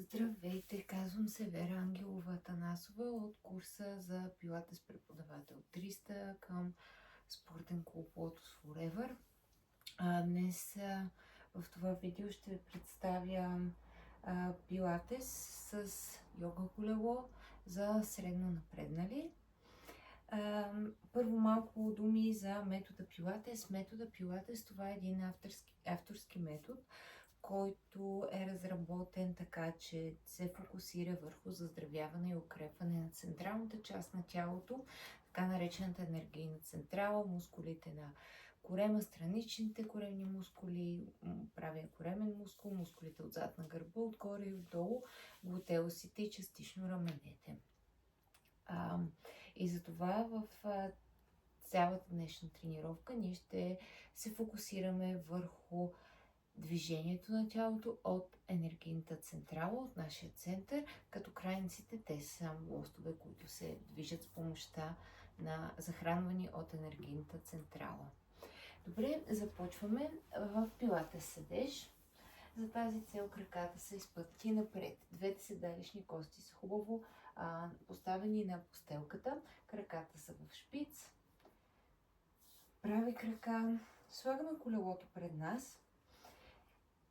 Здравейте, казвам се Вера Ангелова Атанасова от курса за пилатес преподавател 300 към спортен клуб Lotus Forever. Днес в това видео ще ви представя пилатес с йога колело за средно напреднали. Първо малко думи за метода пилатес. Метода пилатес, това е един авторски метод, който е разработен така, че се фокусира върху заздравяване и укрепване на централната част на тялото, така наречената енергийна централа, мускулите на корема, страничните коремни мускули, правия коремен мускул, мускулите отзад на гърба, отгоре и отдолу, глутеусите и частично раменете. И затова в цялата днешна тренировка ние ще се фокусираме върху движението на тялото от енергийната централа, от нашия център, като крайниците те са само лостове, които се движат с помощта на захранвани от енергийната централа. Добре, започваме в пилатес седеж. За тази цел краката са изпътнати напред. Двете седалищни кости са хубаво поставени на постелката. Краката са в шпиц. Прави крака. Слагаме колелото пред нас.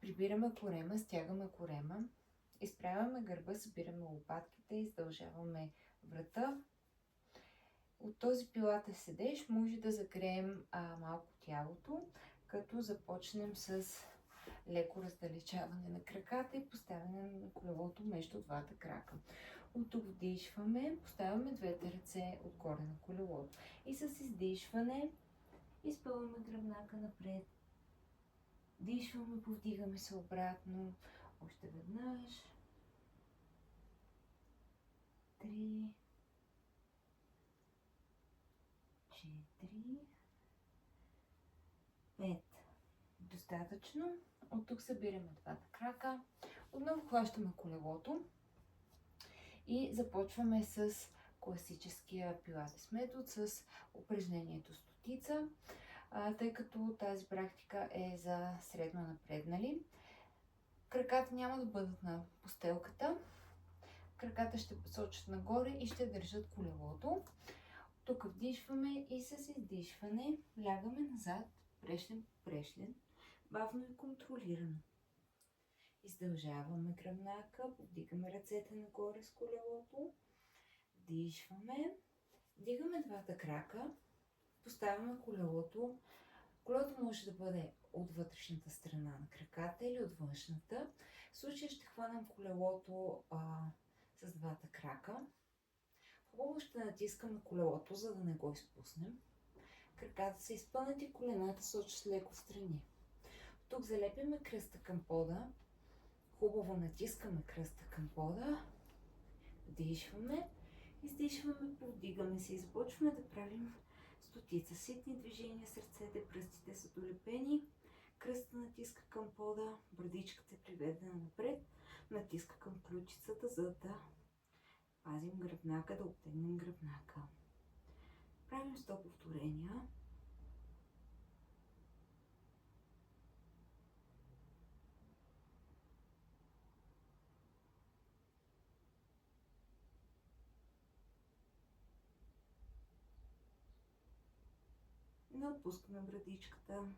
Прибираме корема, стягаме корема. Изправяме гърба, събираме лопатките, издължаваме врата. От този пилатес седеж може да загреем малко тялото, като започнем с леко раздалечаване на краката и поставяне на колелото между двата крака. От тук вдишваме, поставяме двете ръце отгоре на колелото и с издишване изпъваме гръбнака напред. Дишваме, повдигаме се обратно. Още веднъж. 3, 4, 5. Достатъчно. От тук събираме двата крака. Отново хващаме колелото и започваме с класическия пилатес метод с упражнението стотица, тъй като тази практика е за средно напреднали. Краката няма да бъдат на постелката. Краката ще посочат нагоре и ще държат колелото. Тук вдишваме и с издишване лягаме назад, прешлен по прешлен, бавно и контролирано. Издължаваме гръбнака, повдигаме ръцете нагоре с колелото, вдишваме, вдигаме двата крака, поставяме колелото. Колелото може да бъде от вътрешната страна на краката или от външната. В случая ще хванем колелото с двата крака. Хубаво ще натискаме колелото, за да не го изпуснем. Краката са изпънати, колената сочат леко встрани. Тук залепяме кръста към пода. Хубаво натискаме кръста към пода. Вдишваме, издишваме, повдигаме се и започваме да правим стотица. Ситни движения с ръцете, пръстите са долепени. Кръста натиска към пода, брадичката е приведена напред. Натиска към ключицата, за да пазим гръбнака, да обтегнем гръбнака. Правим 100 повторения. Не отпускаме брадичката.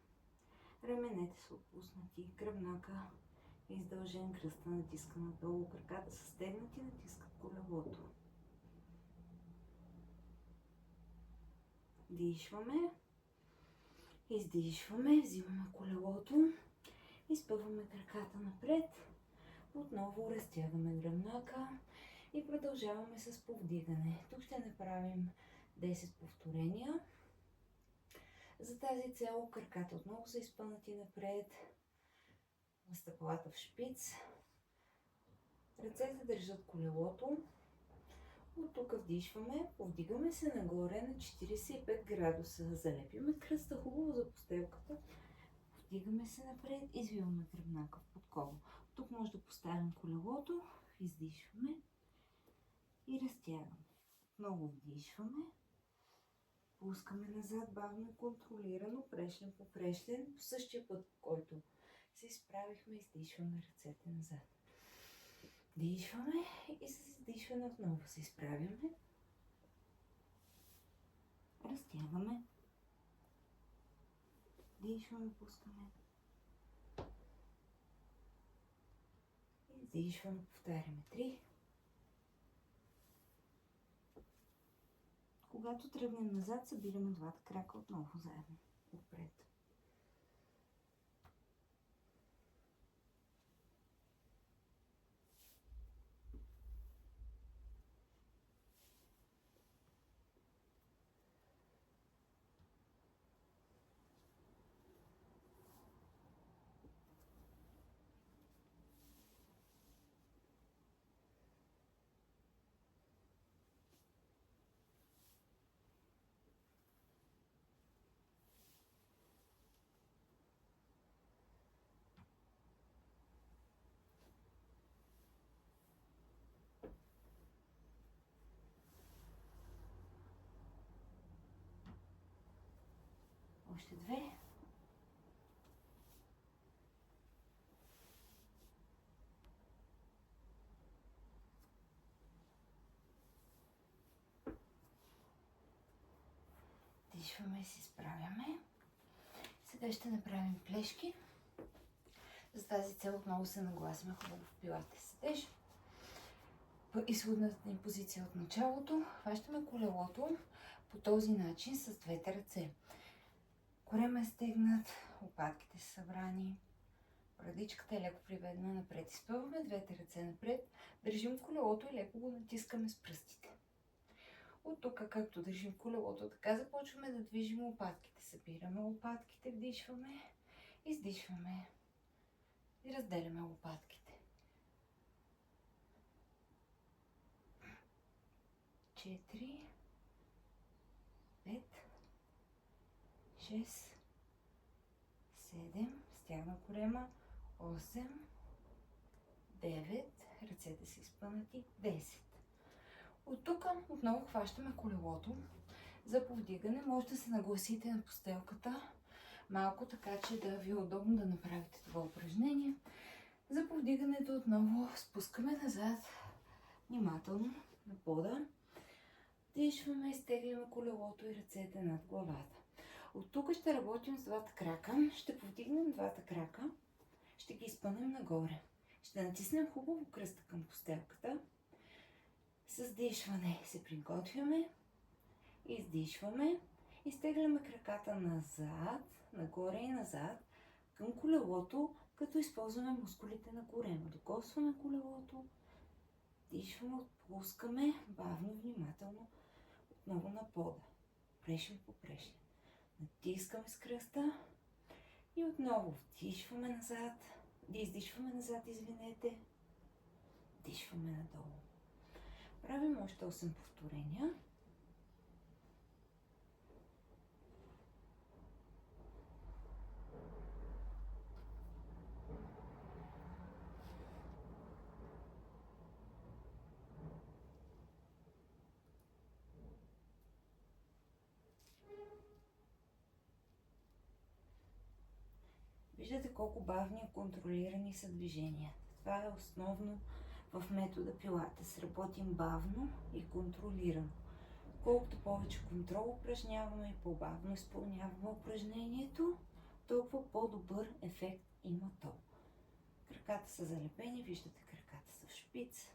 Раменете са отпуснати. Гръбнака е издължен, кръста натиска надолу. Краката са стегнати, натискат колелото. Дишваме. Издишваме. Взимаме колелото. Изпъваме краката напред. Отново разтягаме гръбнака и продължаваме с повдигане. Тук ще направим 10 повторения. За тази цел краката отново са изпънати напред, стъпалата в шпиц, ръцете държат колелото. От тук вдишваме, повдигаме се нагоре на 45 градуса, залепиме кръста хубаво за постелката, вдигаме се напред, извиваме гръбнака в подкова. Тук може да поставим колелото, издишваме и разтягаме. Отново вдишваме. Пускаме назад, бавно и контролирано, прешлен по прешлен, по същия път, по който се изправихме, издишваме ръцете назад. Вдишваме и с издишване отново се изправяме. Разтягаме. Вдишваме, пускаме. Издишваме, повтаряме 3. Когато тръгнем назад, събираме двата крака отново заедно. Отпред. Още 2. Дишваме и се изправяме. Сега ще направим плешки. За тази цел отново се нагласяме хубаво в пилатес. Седеш. По изходната ни позиция от началото хващаме колелото по този начин с двете ръце. Корема е стегнат, лопатките са събрани, брадичката е леко приведена напред. Изпъваме двете ръце напред, държим колелото и леко го натискаме с пръстите. От тук, както държим колелото, така започваме да движим лопатките. Събираме лопатките, вдишваме, издишваме и разделяме лопатките. 4, 5, 6, 7, стягна корема, 8, 9, ръцете са изпънати, 10. От тук отново хващаме колелото. За повдигане може да се нагласите на постелката малко, така че да ви е удобно да направите това упражнение. За повдигането отново спускаме назад, внимателно на пода. Дишваме, изтегляме колелото и ръцете над главата. От тук ще работим с двата крака. Ще повдигнем двата крака. Ще ги изпънем нагоре. Ще натиснем хубаво кръста към постелката. С дишване се приготвяме. Издишваме. Изтегляме краката назад, нагоре и назад към колелото, като използваме мускулите на корема. Докосваме колелото. Дишваме, отпускаме бавно, внимателно отново на пода. Прешим по прешим. Натискаме с кръста и отново вдишваме назад. Издишваме назад, извинете. Вдишваме надолу. Правим още 8 повторения. Виждате колко бавни и контролирани са движенията. Това е основно в метода пилатес. Работим бавно и контролирано. Колкото повече контрол упражняваме и по-бавно изпълняваме упражнението, толкова по-добър ефект има то. Краката са залепени, виждате краката са в шпиц.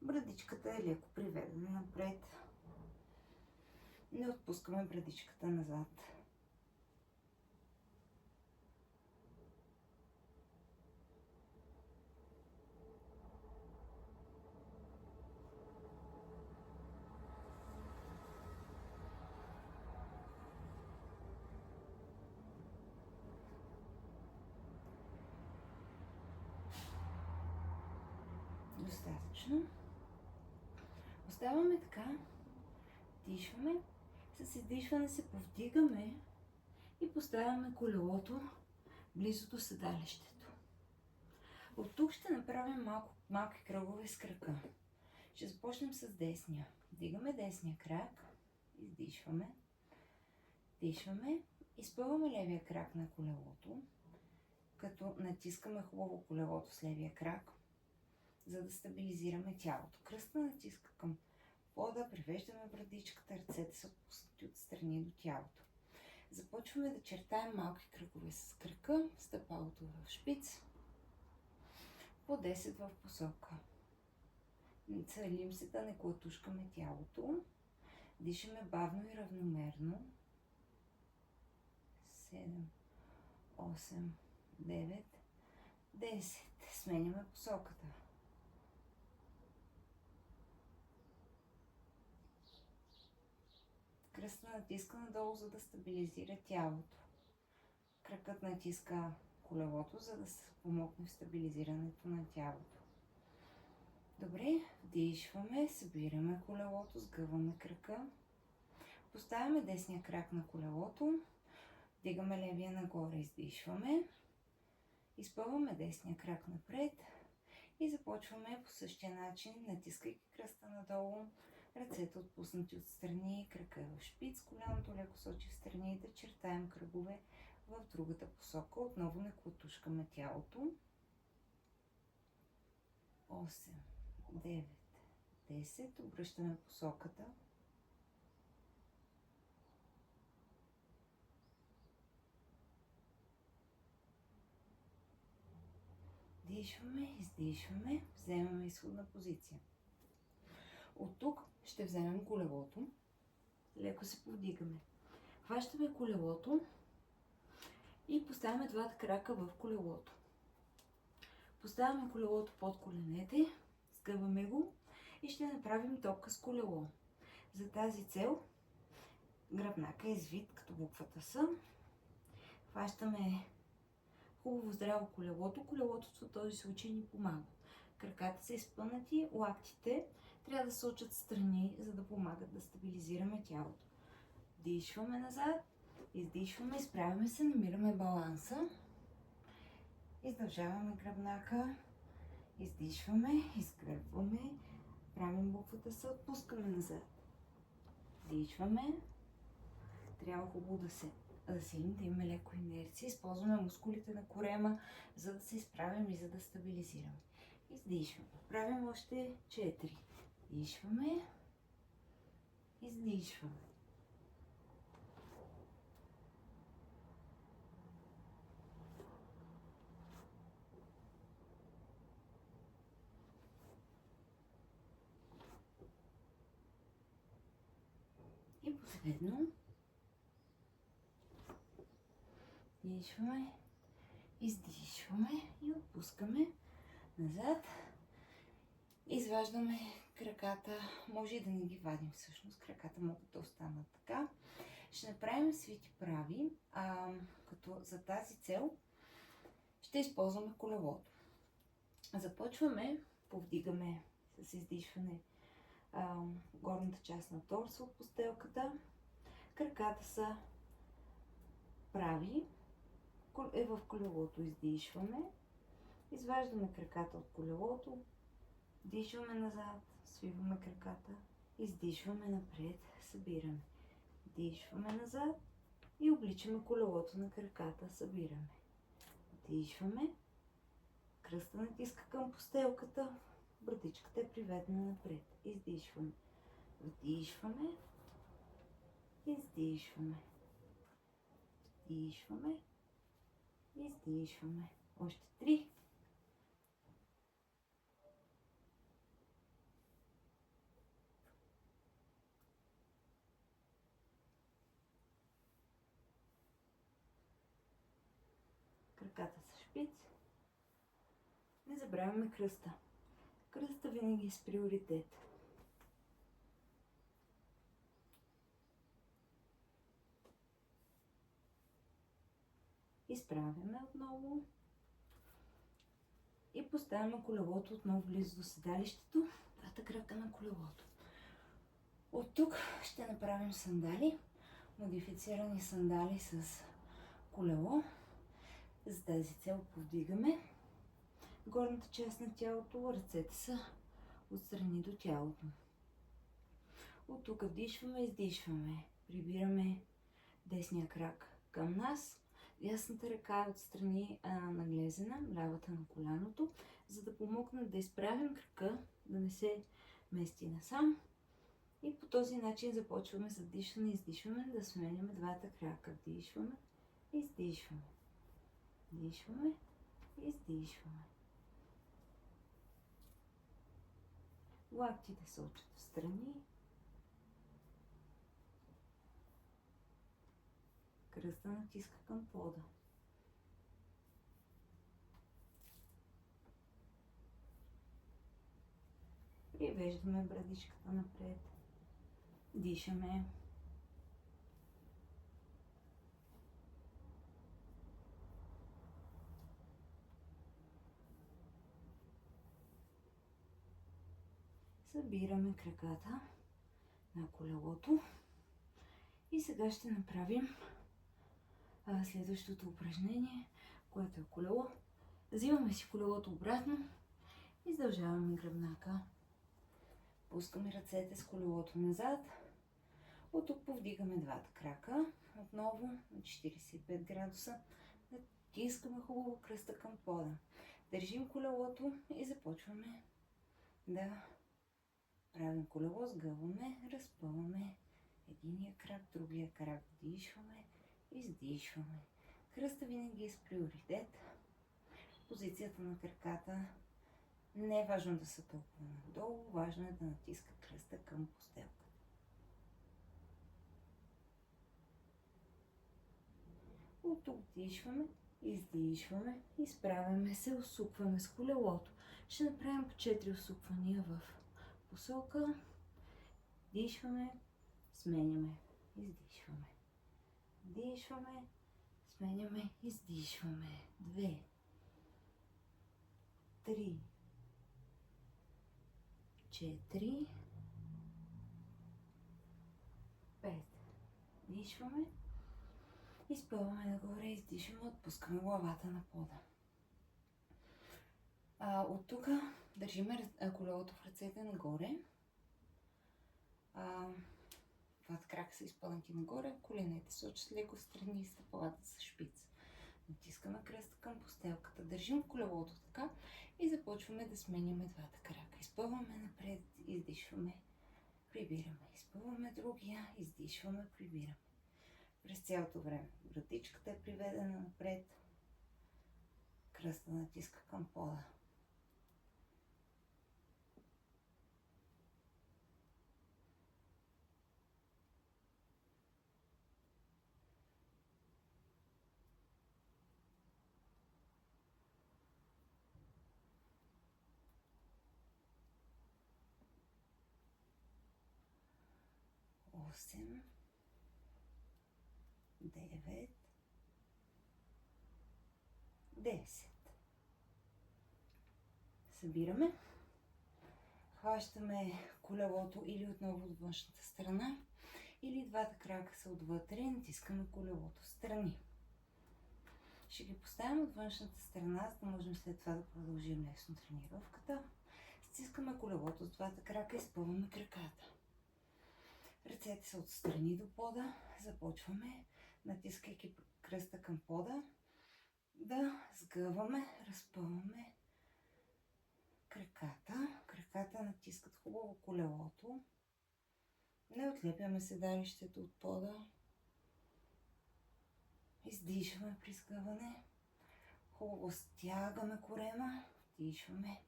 Брадичката е леко приведена напред. Не отпускаме брадичката назад. Достатъчно. Оставаме така, дишваме, с издишване се повдигаме и поставяме колелото близо до седалището. От тук ще направим малки кръгове с крака. Ще започнем с десния. Вдигаме десния крак, издишваме, дишваме, изпъваме левия крак на колелото, като натискаме хубаво колелото с левия крак. за да стабилизираме тялото. Кръста натиска към пода, привеждаме брадичката, ръцете са отпуснати отстрани до тялото. Започваме да чертаем малки кръгове с крака, стъпалото в шпиц, по 10 в посока. Целим се да не клатушкаме тялото. Дишаме бавно и равномерно. 7, 8, 9, 10. Сменяме посоката. Кръстът натиска надолу, за да стабилизира тялото. Кракът натиска колелото, за да се помогне в стабилизирането на тялото. Добре, вдишваме, събираме колелото, сгъваме крака. Поставяме десния крак на колелото, вдигаме левия нагоре, издишваме. Изпълваме десния крак напред и започваме по същия начин, натискайки кръста надолу, ръцете отпуснати отстрани, крака в шпиц, коляното леко сочи встрани, да чертаем кръгове в другата посока. Отново не клатушкаме тялото. 8, 9, 10. Обръщаме посоката. Дишваме, издишваме, вземаме изходна позиция. От тук ще вземем колелото, леко се повдигаме. Хващаме колелото и поставяме двата крака в колелото. Поставяме колелото под коленете, сгъваме го и ще направим топка с колело. За тази цел гръбнака е извит като буквата С. Хващаме хубаво здраво колелото. Колелото в този случай ни помага. Краката са изпънати, лактите трябва да се сочат страни, за да помагат да стабилизираме тялото. Дишваме назад, издишваме, изправяме се, намираме баланса. Издължаваме гръбнака, издишваме, изгръбваме, правим буквата С, отпускаме назад. Дишваме. Трябва хубаво да се засилим, да имаме леко инерция. Използваме мускулите на корема, за да се изправим и за да стабилизираме. Издишваме. Правим още 4. Дишваме. Издишваме. И последно. Дишваме. Издишваме и отпускаме назад. Изваждаме краката. Може и да не ги вадим всъщност. Краката могат да останат така. Ще направим свити прави, като за тази цел ще използваме колелото. Започваме, повдигаме с издишване горната част на торса от постелката. Краката са прави. В колелото издишваме. Изваждаме краката от колелото. Дишваме назад, свиваме краката. Издишваме напред, събираме. Дишваме назад и обличаме колелото на краката, събираме. Дишваме. Кръста натиска към постелката. Брадичката е приведена напред. Издишваме. Вдишваме. Издишваме. Вдишваме. Издишваме. Още 3. Краката са шпиц. Не забравяме кръста. Кръста винаги е с приоритет. Изправяме отново и поставяме колелото отново близо до седалището, двата крака на колелото. От тук ще направим сандали, модифицирани сандали с колело. За тази цел повдигаме горната част на тялото, ръцете са отстрани до тялото. От тук вдишваме, издишваме, прибираме десния крак към нас, Дясната ръка е отстрани наглезена, лявата на коляното, за да помогне да изправим крака, да не се мести насам. И по този начин започваме с дишане и издишваме, да сменяме двата крака. Вдишваме, издишваме. Вдишваме, издишваме. Лактите се учат в страни. Кръста натиска към пода. Привеждаме брадичката напред. Дишаме. Събираме краката на колелото. И сега ще направим следващото упражнение, което е колело. Взимаме си колелото обратно. Издължаваме гръбнака. Пускаме ръцете с колелото назад. От тук повдигаме двата крака. Отново на 45 градуса. Натискаме хубаво кръста към пода. Държим колелото и започваме да правим колело. Сгъваме, разпъваме единия крак, другия крак. Вдишваме, издишваме. Кръста винаги е с приоритет. Позицията на краката не е важно да са толкова надолу, важно е да натиска кръста към постелката. От тук вдишваме, издишваме, изправяме се, усукваме с колелото. Ще направим по 4 усуквания в посока. Вдишваме, сменяме, издишваме. Вдишваме, сменяме, издишваме. 2, 3, 4, 5. Вдишваме. Изпълваме нагоре, издишваме, отпускаме главата на пода. От тук държиме колелото в ръцете нагоре. Двата крака са изпънати нагоре, коленете се очат леко страни и стъпалата са шпиц. Натискаме кръста към постелката, държим колелото така и започваме да сменяме двата крака. Изпълваме напред, издишваме, прибираме. Изпълваме другия, издишваме, прибираме. През цялото време вратичката е приведена напред, кръста натиска към пода. Осем, 9, 10. Събираме. Хващаме колелото или отново от външната страна, или двата крака са отвътре, натискаме колелото в страни. Ще ги поставим от външната страна, за да можем след това да продължим лесно тренировката. Стискаме колелото с двата крака и изпълваме краката. Ръцете са отстрани до пода. Започваме, натискайки кръста към пода, да сгъваме, разпъваме краката. Краката натискат хубаво колелото. Не отлепяме седалището от пода. Издишваме при сгъване. Хубаво стягаме корема. Вдишваме.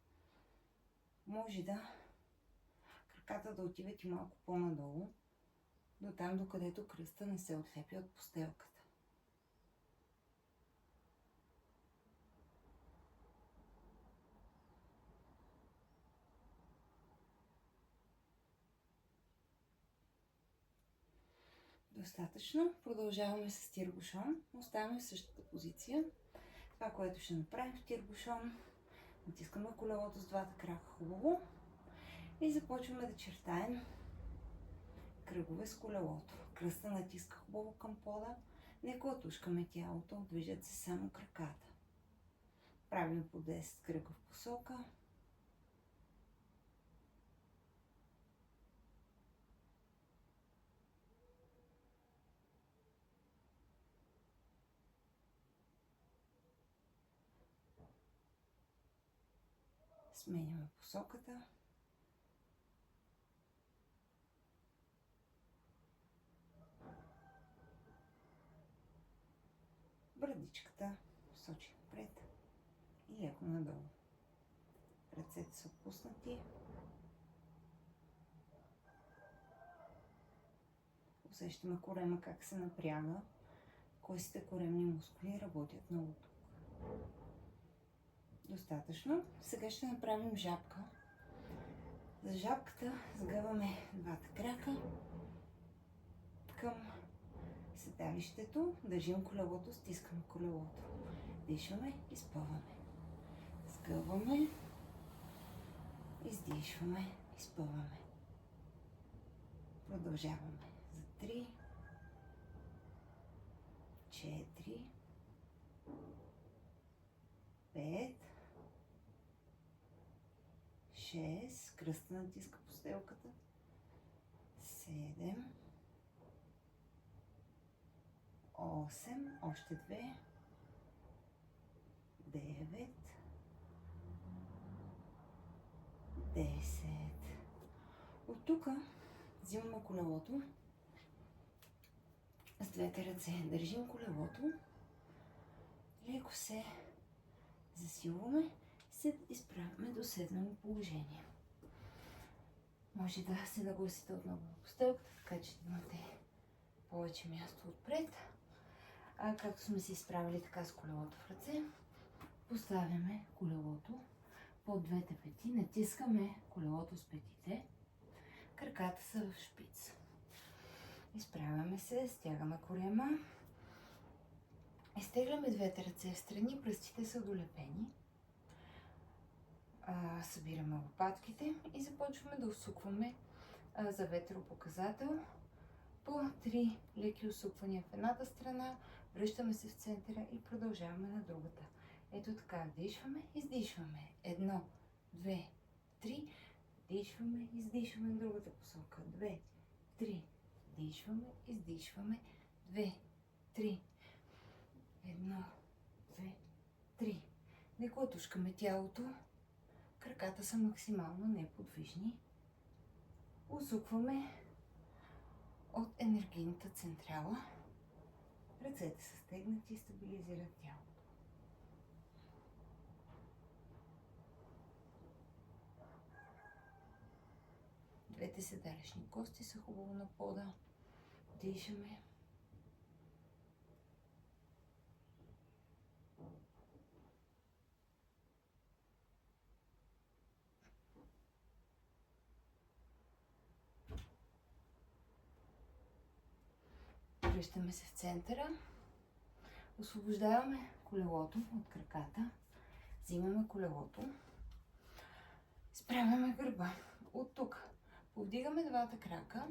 Може да краката да отиват и малко по-надолу, до там, докъдето кръста не се отлепи от постелката. Достатъчно. Продължаваме с тирбушон. Оставаме в същата позиция. Това, което ще направим в тирбушон, натискаме колелото с двата крака хубаво и започваме да чертаем кръгове с колелото. Кръста натиска хубаво към пода. Не клатушкаме тялото, движат се само краката. Правим по 10 кръга в посока. Сменяме посоката. Брадичката сочи напред и леко надолу. Ръцете са отпуснати. Усещаме корема как се напряга. Костите коремни мускули работят много тук. Достатъчно. Сега ще направим жабка. За жабката сгъваме двата крака към седалището. Държим колелото, стискаме колелото. Дишваме, изпъваме. Сгъваме, издишваме, изпъваме. Продължаваме. За 3, 4, 5, 6, кръста натиска по стелката, 7, 8, още 2, 9, 10. От тук взимаме колелото с двете ръце. Държим колелото, леко се засилваме, се изправяме до седнало положение. Може да се нагласите отново на постелката, така че имате повече място отпред. А както сме се изправили така с колелото в ръце, поставяме колелото под двете пети, натискаме колелото с петите, краката са в шпиц. Изправяме се, стягаме корема, изтегляме двете ръце в страни, пръстите са долепени. Събираме лопатките и започваме да усукваме за ветропоказател по 3 леки усуквания в едната страна, връщаме се в центъра и продължаваме на другата. Ето така, вдишваме, издишваме. 1, 2, 3, вдишваме, издишваме в другата посока. 2, 3, вдишваме, издишваме. 2, 3, 1, 2, 3. Леко отушкаме тялото. Краката са максимално неподвижни. Усукваме от енергийната централа. Ръцете са стегнати и стабилизират тялото. Двете седалищни кости са хубаво на пода. Дишаме. Връщаме се в центъра. Освобождаваме колелото от краката. Взимаме колелото. Изправяме гърба. От тук повдигаме двата крака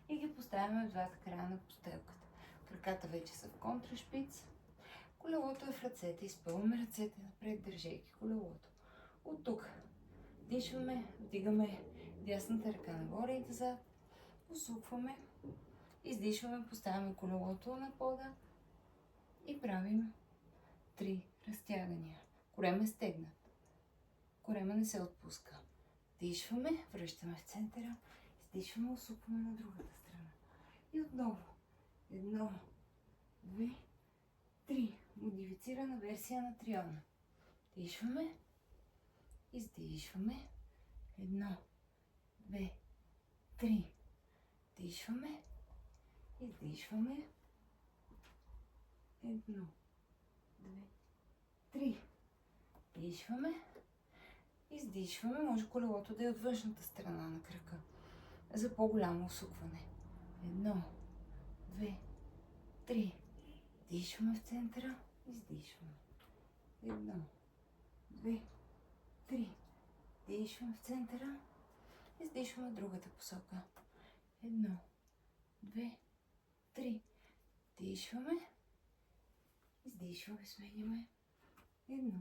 и ги поставяме в двата края на постелката. Краката вече са в контрашпиц. Колелото е в ръцете. Изпълваме ръцете напред, държейки колелото. От тук дишваме, вдигаме дясната ръка нагоре и назад. Усукваме. Издишваме, поставяме колелото на пода и правим 3 разтягания. Корем е стегнат. Корема не се отпуска. Дишваме, връщаме в центъра, издишваме, усукваме на другата страна. И отново. 1, 2, 3. Модифицирана версия на триона. Дишваме, издишваме. 1, 2, 3. Дишваме. Издишваме. 1, 2, 3. Дишваме. Издишваме. Може колелото да е от външната страна на крака. За по-голямо усукване. 1, 2, 3. Дишваме в центъра. Издишваме. 1, 2, 3. Дишваме в центъра. Издишваме в другата посока. 1, 2, 3. Дишваме. Издишваме, сменяме. 1,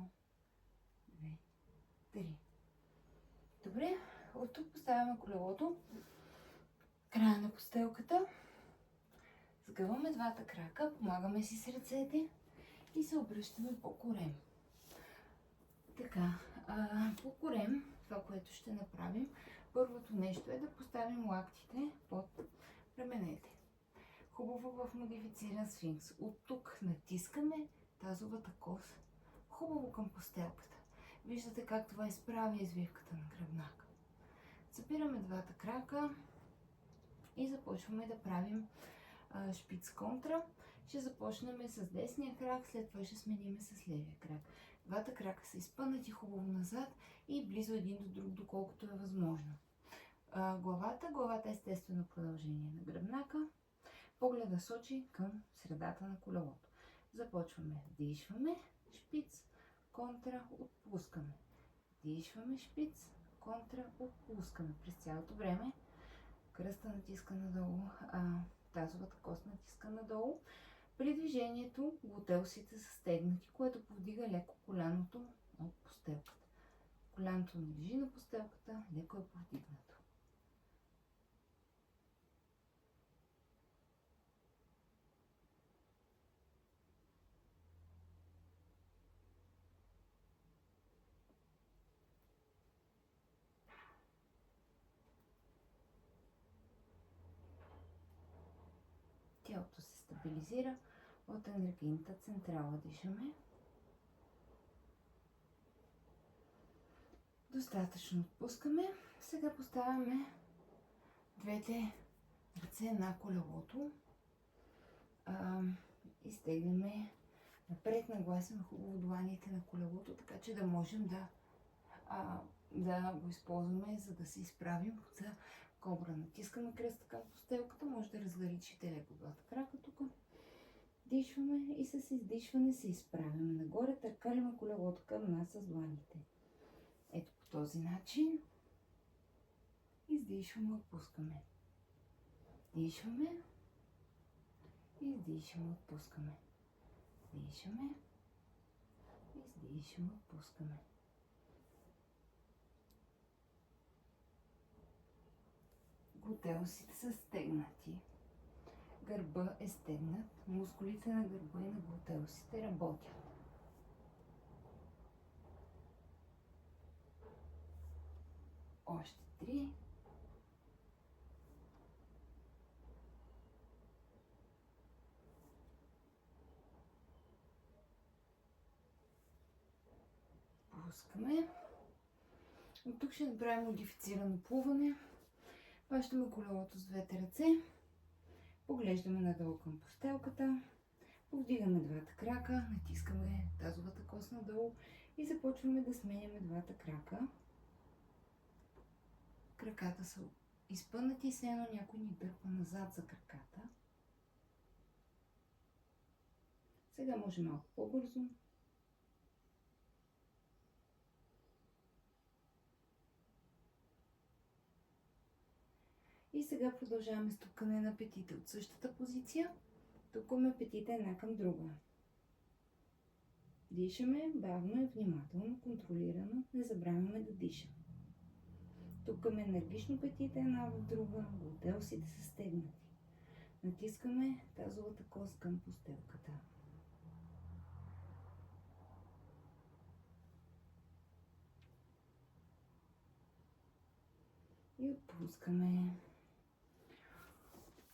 2, 3. Добре, от тук поставяме колелото. Края на постелката. Сгъваме двата крака, помагаме си с ръцете и се обръщаме по корем. Така, По корем, това, което ще направим, първото нещо е да поставим лактите под раменете. Хубаво в модифициран сфинкс. От тук натискаме тазовата кост хубаво към постелката. Виждате как това изправя извивката на гръбнака. Запираме двата крака и започваме да правим шпиц контра. Ще започнем с десния крак, след това ще сменим с левия крак. Двата крака са изпънати хубаво назад и близо един до друг, доколкото е възможно. Главата е естествено продължение на гръбнака. Погледа сочи към средата на колелото. Започваме, вдишваме, шпиц, контра, отпускаме. Вдишваме, шпиц, контра, отпускаме. През цялото време кръста натиска надолу, тазовата кост натиска надолу. При движението глутеусите са стегнати, което повдига леко коляното от постелката. Коляното не лежи на постелката, леко е повдигнато. Тялото се стабилизира от енергийната централа. Дишаме. Достатъчно отпускаме. Сега поставяме двете ръце на колелото. Изтегляме напред, нагласяме хубаво дланите на колелото, така че да можем да го използваме, за да се изправим за кобра. Натискаме кръста към постелката, може да различите леко двата крака тук. Дишваме и с издишване се изправяме нагоре, търкалиме колелото към нас с дланите. Ето по този начин. Издишваме, отпускаме. Дишваме. Издишваме, отпускаме. Дишаме. Издишваме, отпускаме. Глутеусите са стегнати. Гърба е стегнат. Мускулите на гърба и на глутеусите работят. Още 3. Пускаме. От тук ще направим модифицирано плуване. Хващаме колелото с двете ръце. Поглеждаме надолу към постелката. Повдигаме двата крака. Натискаме тазовата кост надолу. И започваме да сменяме двата крака. Краката са изпънати и все едно някой ни дърпа назад за краката. Сега може малко по-бързо. И сега продължаваме с тупкане на петите от същата позиция. Тупкаме петите една към друга. Дишаме бавно и внимателно, контролирано. Не забравяме да дишаме. Тупкаме енергично петите една в друга. Глутеусите са стегнати. Натискаме тазовата кост към постелката. И отпускаме.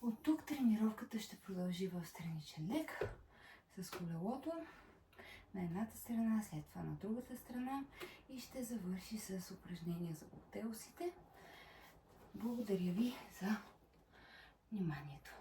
От тук тренировката ще продължи в страничен лек с колелото на едната страна, след това на другата страна и ще завърши с упражнения за глутеусите. Благодаря ви за вниманието.